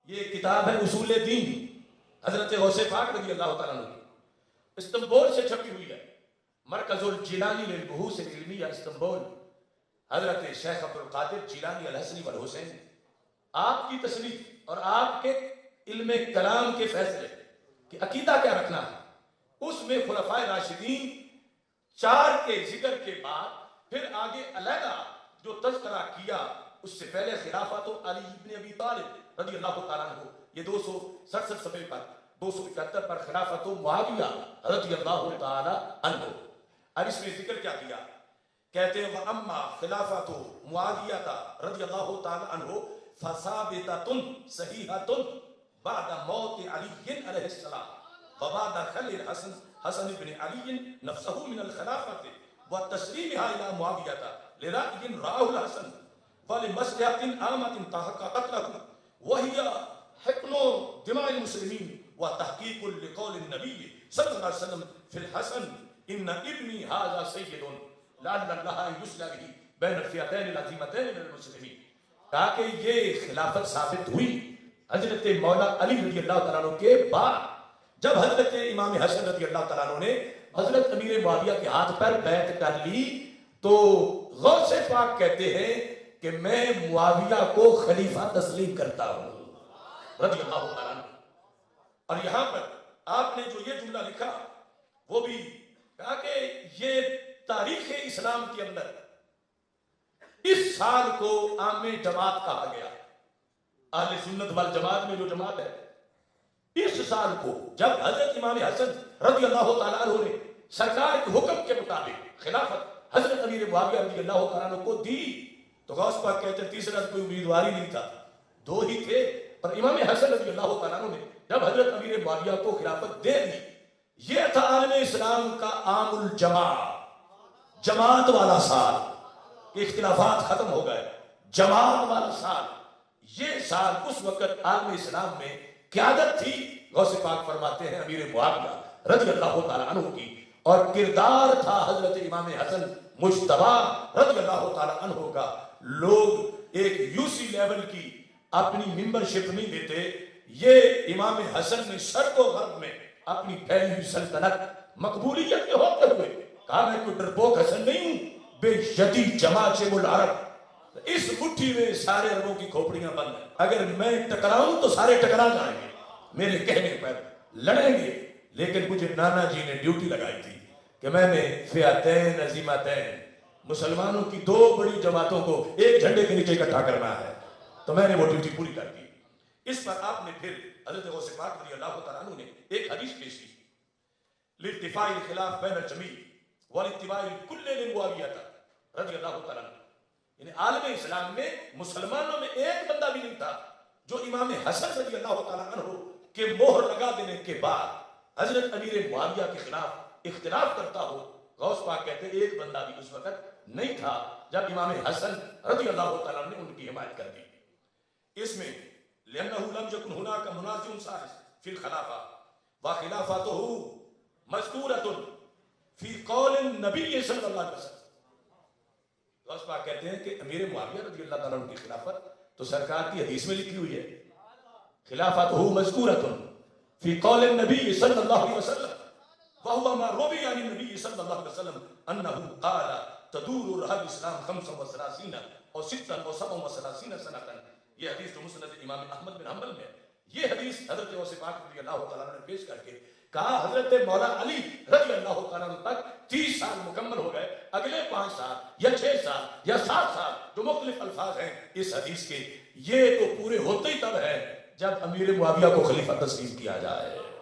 یہ کتاب ہے اصول دین، حضرت غوث پاک رضی اللہ تعالیٰ عنہ کی، استنبول سے چھپی ہوئی ہے، مرکز الجیلانی للبحوث العلمیہ استنبول، حضرت شیخ عبد القادر جیلانی الحسنی والحسین، آپ کی تصنیف اور آپ کے علم کلام کے فیصلے کہ عقیدہ کیا رکھنا ہے، اس میں خلفائے راشدین 4 کے ذکر کے بعد پھر آگے علیحدہ جو تذکرہ کیا، اس سے پہلے خلافت علی ابن ابی طالب رضی اللہ تعالیٰ عنہ، یہ 267 صفحے پر 271 پر خلافت معاویہ رضی اللہ تعالیٰ عنہ، اور اس میں ذکر کیا کیا، کہتے ہیں وَأَمَّا خِلَافَةُ مُعَاوِيَةَ رضی اللہ تعالیٰ عنہ فَثَابِتَةٌ صَحِيحَةٌ بعد موت علی علیہ السلام وبعد خلع الحسن حسن بن علی نفسه من الخلافة وتسليمها إلى معاوية لرأي رآه الحسن ولمصلحة عامة تحققت له وهي حقن دماء المسلمين وتحقيق لقول النبي صلى الله عليه وسلم في الحسن إن ابني هذا سيد لعل الله أن يصلح به بين الفئتين العظيمتين من المسلمين، کہا کہ یہ خلافت ثابت ہوئی حضرت مولا علی رضی اللہ تعالیٰ عنہ کے بعد، جب حضرت امام حسن رضی اللہ تعالیٰ عنہ نے حضرت امیر معاویہ کے ہاتھ پر بیعت کر لی، تو غوث پاک کہتے ہیں کہ میں معاویہ کو خلیفہ تسلیم کرتا ہوں رضی اللہ تعالیٰ عنہ۔ اور یہاں پر آپ نے جو یہ جملہ لکھا وہ بھی کہا کہ یہ تاریخ اسلام کے اندر اس سال کو عام جماعت کہا گیا، اہل سنت والجماعت میں جو جماعت ہے، اس سال کو جب حضرت امام حسن رضی اللہ تعالیٰ عنہ نے سرکار کے حکم کے مطابق خلافت حضرت امیر معاویہ رضی اللہ تعالیٰ عنہ کو دی، تو غوث پاک کہتے ہیں تیسرا کوئی امیدوار ہی نہیں تھا، 2 ہی تھے، پر امام حسن رضی اللہ تعالیٰ عنہ نے جب حضرت امیر معاویہ کو خلافت دے دی، یہ تھا عالم اسلام کا عام الجماع، جماعت والا سال، کہ اختلافات ختم ہو گئے، جماعت والا سال، یہ سال اس وقت عالم اسلام میں قیادت تھی، غوث پاک فرماتے ہیں امیر معاویہ رضی اللہ تعالیٰ عنہ کی، اور کردار تھا حضرت امام حسن مجتبی رضی اللہ تعالیٰ عنہ کا۔ لوگ ایک یوسی لیول کی اپنی ممبرشپ نہیں دیتے، یہ امام حسن نے شرق و غرب میں اپنی پھیلی ہوئی سلطنت مقبولیت کے ہوتے ہوئے کہا میں کوئی ڈرپوک حسن نہیں ہوں، بے یدی جماعت العرب، اس مٹھی میں سارے عربوں کی کھوپڑیاں بند ہیں، اگر میں ٹکراؤں تو سارے ٹکرا جائیں گے، میرے کہنے پر لڑیں گے، لیکن مجھے نانا جی نے ڈیوٹی لگائی تھی کہ میں نے فئتین عظیمتین، مسلمانوں کی 2 بڑی جماعتوں کو ایک جھنڈے کے نیچے اکٹھا کرنا ہے، تو میں نے وہ ڈیوٹی پوری کر دی۔ اس پر آپ نے پھر حضرت غوث پاک رضی اللہ تعالیٰ عنہ نے ایک حدیث پیش کی، لارتفاع الخلاف بین الجمیع والاتباع الکل لمعاویہ رضی اللہ تعالیٰ عنہ، یعنی عالم اسلام میں مسلمانوں میں ایک بندہ بھی نہیں تھا جو امام حسن رضی اللہ تعالیٰ عنہ کے مہر لگا دینے کے بعد حضرت امیر معاویہ کے خلاف اختلاف کرتا ہو۔ غوث پاک کہتے ہیں ایک بندہ بھی اس وقت نہیں تھا جب امام حسن رضی اللہ تعالیٰ عنہ نے ان کی حمایت کر دی۔ اس میں لأنه لم يكن هناك منازع ثالث في الخلافة وخلافته مذكورة في قول النبي صلی اللہ علیہ وسلم۔ غوث پاک کہتے ہیں کہ امیر معاویہ رضی اللہ تعالیٰ عنہ کی خلافت تو سرکار کی حدیث میں لکھی ہوئی ہے، خلافته مذکورة في قول النبي صلی اللہ علیہ وسلم وهو ما روی عن النبي صلی اللہ علیہ وسلم انه قال تدور رحل الاسلام 35 او 37 سنة، یہ حدیث جو مسند امام احمد بن حنبل میں، یہ حدیث حضرت غوث پاک رضی اللہ تعالیٰ عنہ نے پیش کر کے کہا حضرت مولا علی رضی اللہ تعالیٰ عنہ تک 30 سال مکمل ہو گئے، اگلے 5 سال یا 6 سال یا 7 سال جو مختلف الفاظ ہیں اس حدیث کے، یہ تو پورے ہوتے ہی تب ہے جب امیر معاویہ کو خلیفہ تسلیم کیا جائے۔